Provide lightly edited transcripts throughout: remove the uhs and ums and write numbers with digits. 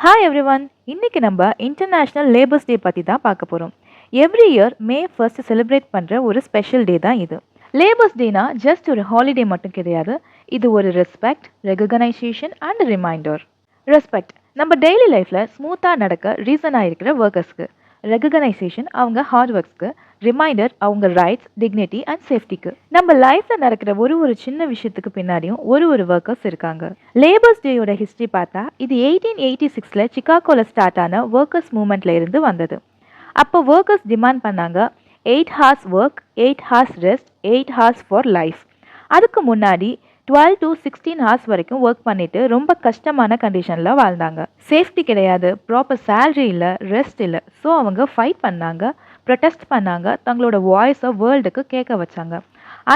Hi everyone, இன்னைக்கு நம்ம international labours day பற்றி தான் பார்க்க போகிறோம். எவ்ரி இயர் மே 1 செலிப்ரேட் பண்ணுற ஒரு ஸ்பெஷல் டே தான் இது. லேபர்ஸ் டேனா ஜஸ்ட் ஒரு ஹாலிடே மட்டும் கிடையாது, இது ஒரு respect, recognition and reminder. Respect நம்ம டெய்லி லைஃப்பில் ஸ்மூத்தாக நடக்க ரீசனாக இருக்கிற ஒர்க்கர்ஸ்க்கு. ரெகக்னைசேஷன் அவங்க ஹார்ட் ஒர்க்ஸ்க்கு. ரிமைண்டர் அவங்க ரைட்ஸ், டிக்னிட்டி அண்ட் சேஃப்டிக்கு. நம்ம லைஃப்பில் நடக்கிற ஒரு சின்ன விஷயத்துக்கு பின்னாடியும் ஒரு ஒர்க்கர்ஸ் இருக்காங்க. லேபர்ஸ் டேயோட ஹிஸ்ட்ரி பார்த்தா இது 1886 சிகாகோவில் ஸ்டார்ட் ஆன ஒர்க்கர்ஸ் மூமெண்ட்ல இருந்து வந்தது. அப்போ ஒர்க்கர்ஸ் டிமாண்ட் பண்ணாங்க 8 hours work, 8 hours rest, 8 hours for life. அதுக்கு முன்னாடி 12 to 16 hours வரைக்கும் ஒர்க் பண்ணிட்டு ரொம்ப கஷ்டமான கண்டிஷனில் வாழ்ந்தாங்க. சேஃப்டி கிடையாது, ப்ராப்பர் சேலரி இல்லை, ரெஸ்ட் இல்லை. ஸோ அவங்க ஃபைட் பண்ணாங்க, ப்ரொடெஸ்ட் பண்ணாங்க, தங்களோட வாய்ஸை வேர்ல்டுக்கு கேட்க வச்சாங்க.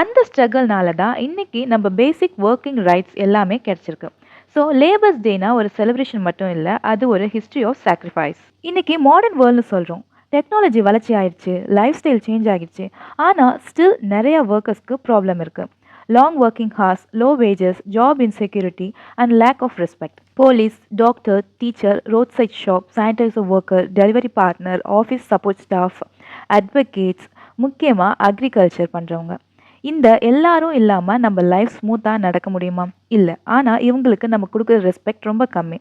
அந்த ஸ்ட்ரகிள்னால தான் இன்னைக்கு நம்ம பேசிக் ஒர்க்கிங் ரைட்ஸ் எல்லாமே கிடைச்சிருக்கு. ஸோ லேபர்ஸ் டேனா ஒரு செலிப்ரேஷன் மட்டும் இல்லை, அது ஒரு ஹிஸ்ட்ரி ஆஃப் சாக்ரிஃபைஸ். இன்னைக்கு மாடர்ன் வேர்ல்டுன்னு சொல்கிறோம், டெக்னாலஜி வளர்ச்சி ஆயிடுச்சு, லைஃப் ஸ்டைல் சேஞ்ச் ஆகிடுச்சு. ஆனால் ஸ்டில் நிறைய ஒர்க்கர்ஸ்க்கு ப்ராப்ளம் இருக்குது. Long working hours, low wages, job insecurity and lack of respect. Police, doctor, teacher, road side shop, sanitizer worker, delivery partner, office support staff, advocates, முக்கியமாக agriculture பண்ணுறவங்க. இந்த எல்லாரும் இல்லாமல் நம்ம லைஃப் ஸ்மூத்தாக நடக்க முடியுமா? இல்லை. ஆனால் இவங்களுக்கு நம்ம கொடுக்குற ரெஸ்பெக்ட் ரொம்ப கம்மி.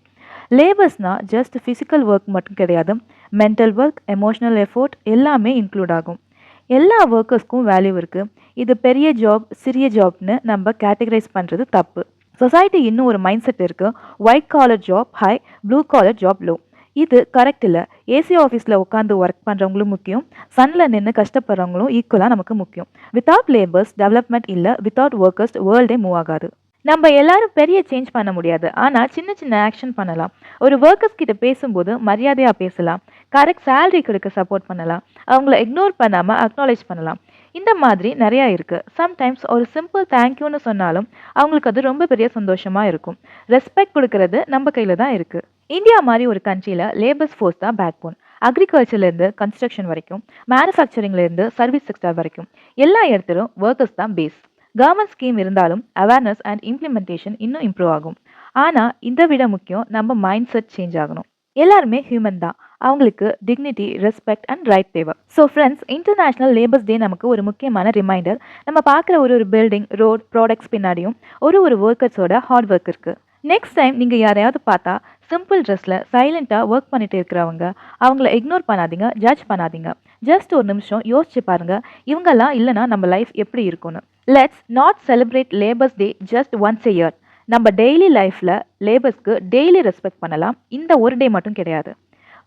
லேபர்ஸ்னால் ஜஸ்ட் ஃபிசிக்கல் ஒர்க் மட்டும் கிடையாது, மென்டல் ஒர்க், எமோஷ்னல் எஃபோர்ட் எல்லாமே இன்க்ளூட் ஆகும். எல்லா ஒர்க்கர்ஸ்க்கும் வேல்யூ இருக்குது. இது பெரிய ஜாப், சிறிய ஜாப்னு நம்ம கேட்டகரைஸ் பண்ணுறது தப்பு. சொசைட்டி இன்னும் ஒரு மைண்ட் செட் இருக்குது, white collar job high, blue collar job low. இது கரெக்ட் இல்லை. ஏசி ஆஃபீஸில் உட்காந்து ஒர்க் பண்ணுறவங்களும் முக்கியம், சன்னில் நின்று கஷ்டப்படுறவங்களும் ஈக்குவலாக நமக்கு முக்கியம். வித்தவுட் லேபர்ஸ் டெவலப்மெண்ட் இல்லை, வித்தவுட் ஒர்க்கர்ஸ் வேர்ல்டே மூவ் ஆகாது. நம்ம எல்லாரும் பெரிய சேஞ்ச் பண்ண முடியாது, ஆனால் சின்ன சின்ன ஆக்ஷன் பண்ணலாம். ஒரு ஒர்க்கர்ஸ் கிட்ட பேசும்போது மரியாதையாக பேசலாம், கரெக்ட் சேலரி கொடுக்க சப்போர்ட் பண்ணலாம், அவங்கள இக்னோர் பண்ணாமல் அக்னாலேஜ் பண்ணலாம். இந்த மாதிரி நிறையா இருக்குது. சம்டைம்ஸ் ஒரு சிம்பிள் தேங்க்யூன்னு சொன்னாலும் அவங்களுக்கு அது ரொம்ப பெரிய சந்தோஷமாக இருக்கும். ரெஸ்பெக்ட் கொடுக்கறது நம்ம கையில் தான் இருக்குது. இந்தியா மாதிரி ஒரு கண்ட்ரியில் லேபர்ஸ் ஃபோர்ஸ் தான் பேக் போன். அக்ரிகல்ச்சர்லேருந்து கன்ஸ்ட்ரக்ஷன் வரைக்கும், மேனுஃபேக்சரிங்லேருந்து சர்வீஸ் செக்டர் வரைக்கும் எல்லா இடத்துலையும் ஒர்க்கர்ஸ் தான் பேஸ். கவர்மெண்ட் ஸ்கீம் இருந்தாலும் அவேர்னஸ் அண்ட் இம்ப்ளிமெண்டேஷன் இன்னும் இம்ப்ரூவ் ஆகும். ஆனால் இதை விட முக்கியம் நம்ம மைண்ட் செட் சேஞ்ச் ஆகணும். எல்லாருமே ஹியூமன் தான், அவங்களுக்கு டிக்னிட்டி, ரெஸ்பெக்ட் அண்ட் ரைட் தேவை. So friends, international labours day நமக்கு ஒரு முக்கியமான ரிமைண்டர். நம்ம பார்க்குற ஒரு பில்டிங், ரோட், ப்ராடக்ட்ஸ் பின்னாடியும் ஒரு ஒர்க்கர்ஸோட ஹார்ட் ஒர்க் இருக்குது. நெக்ஸ்ட் டைம் நீங்கள் யாரையாவது பார்த்தா சிம்பிள் ட்ரெஸ்ஸில் சைலண்ட்டாக ஒர்க் பண்ணிட்டு இருக்கிறவங்க, அவங்கள இக்னோர் பண்ணாதீங்க, ஜட்ஜ் பண்ணாதீங்க. ஜஸ்ட் ஒரு நிமிஷம் யோசிச்சு பாருங்க, இவங்கெல்லாம் இல்லைனா நம்ம லைஃப் எப்படி இருக்கும்னு. Let's not celebrate labours day just once a year. நம்ம டெய்லி லைஃப்பில் லேபர்ஸ்க்கு டெய்லி ரெஸ்பெக்ட் பண்ணலாம். இந்த ஒரு டே மட்டும் கிடையாது.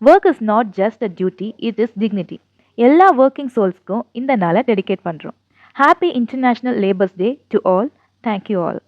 Work is not just a duty, it is dignity. எல்லா ஒர்க்கிங் சோல்ஸ்க்கும் இந்த நாளை டெடிகேட் பண்ணுறோம். Happy international labours day to all. Thank you all.